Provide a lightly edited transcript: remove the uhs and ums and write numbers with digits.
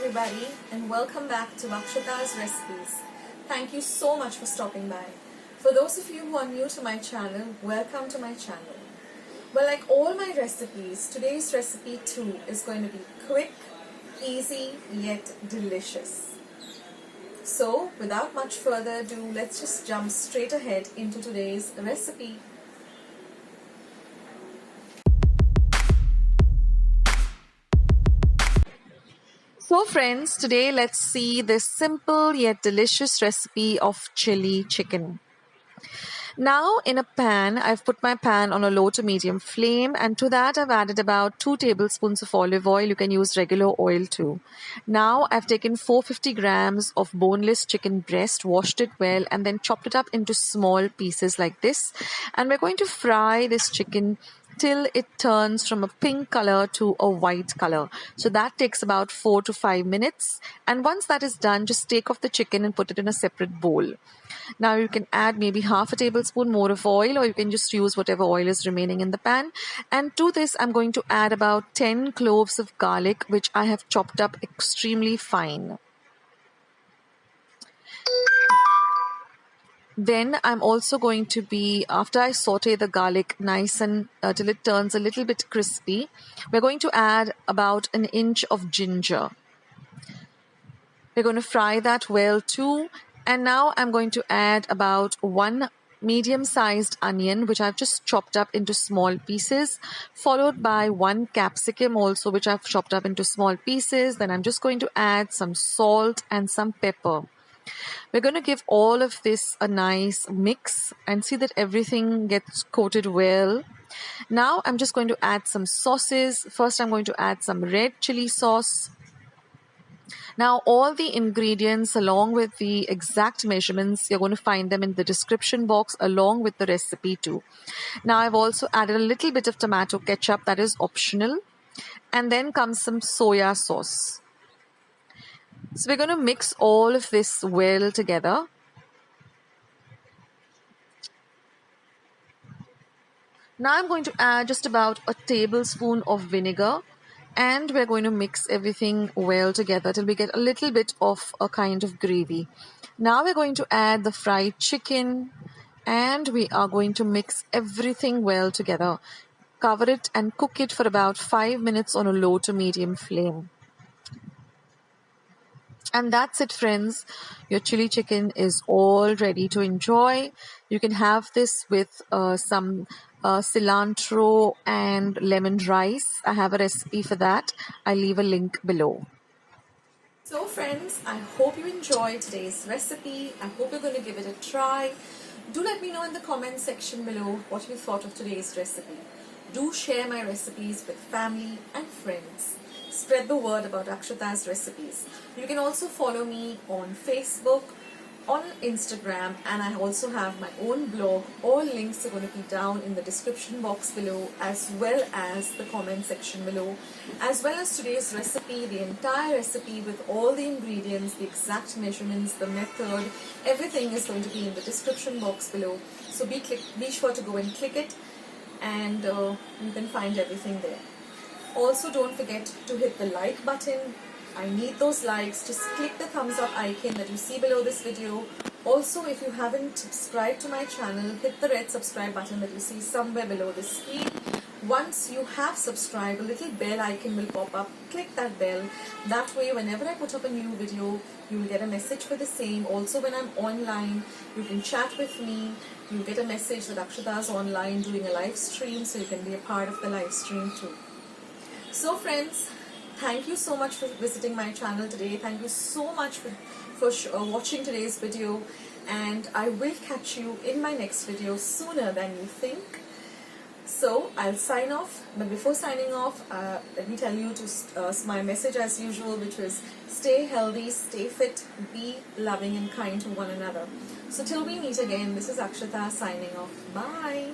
everybody, and welcome back to Akshata's Recipes. Thank you so much for stopping by. For those of you who are new to my channel, welcome to my channel. Well, like all my recipes, today's recipe too is going to be quick, easy, yet delicious. So, without much further ado, let's just jump straight ahead into today's recipe. So friends, today let's see this simple yet delicious recipe of chili chicken. Now in a pan, I've put my pan on a low to medium flame, and to that I've added about 2 tablespoons of olive oil. You can use regular oil too. Now I've taken 450 grams of boneless chicken breast, washed it well, and then chopped it up into small pieces like this. And we're going to fry this chicken till it turns from a pink color to a white color. So that takes about 4 to 5 minutes. And once that is done, just take off the chicken and put it in a separate bowl. Now you can add maybe half a tablespoon more of oil, or you can just use whatever oil is remaining in the pan. And to this, I'm going to add about 10 cloves of garlic, which I have chopped up extremely fine. Then I'm also going to be, after I saute the garlic nice and till it turns a little bit crispy, we're going to add about an inch of ginger. We're going to fry that well too. And now I'm going to add about 1 medium-sized onion, which I've just chopped up into small pieces, followed by 1 capsicum also, which I've chopped up into small pieces. Then I'm just going to add some salt and some pepper. We're going to give all of this a nice mix and see that everything gets coated well. Now I'm just going to add some sauces. First I'm going to add some red chili sauce. Now all the ingredients along with the exact measurements, you're going to find them in the description box along with the recipe too. Now I've also added a little bit of tomato ketchup, that is optional. And then comes some soya sauce. So we're going to mix all of this well together. Now I'm going to add just about a tablespoon of vinegar, and we're going to mix everything well together till we get a little bit of a kind of gravy. Now we're going to add the fried chicken, and we are going to mix everything well together. Cover it and cook it for about 5 minutes on a low to medium flame. And that's it, friends. Your chili chicken is all ready to enjoy. You can have this with some cilantro and lemon rice. I have a recipe for that. I'll leave a link below. So friends, I hope you enjoyed today's recipe. I hope you're going to give it a try. Do let me know in the comment section below what you thought of today's recipe. Do share my recipes with family and friends. Spread the word about Akshata's Recipes. You can also follow me on Facebook, on Instagram, and I also have my own blog. All links are going to be down in the description box below, as well as the comment section below, as well as today's recipe, the entire recipe with all the ingredients, the exact measurements, the method, everything is going to be in the description box below. So be sure to go and click it, and you can find everything there. Also, don't forget to hit the like button. I need those likes. Just click the thumbs up icon that you see below this video. Also, if you haven't subscribed to my channel, hit the red subscribe button that you see somewhere below the screen. Once you have subscribed, a little bell icon will pop up. Click that bell. That way, whenever I put up a new video, you will get a message for the same. Also, when I'm online, you can chat with me. You'll get a message that Akshata is online doing a live stream, so you can be a part of the live stream too. So friends, thank you so much for visiting my channel today. Thank you so much for watching today's video, and I will catch you in my next video sooner than you think. So I'll sign off, but before signing off, let me tell you my message as usual, which is stay healthy, stay fit, be loving and kind to one another. So till we meet again, this is Akshata signing off. Bye.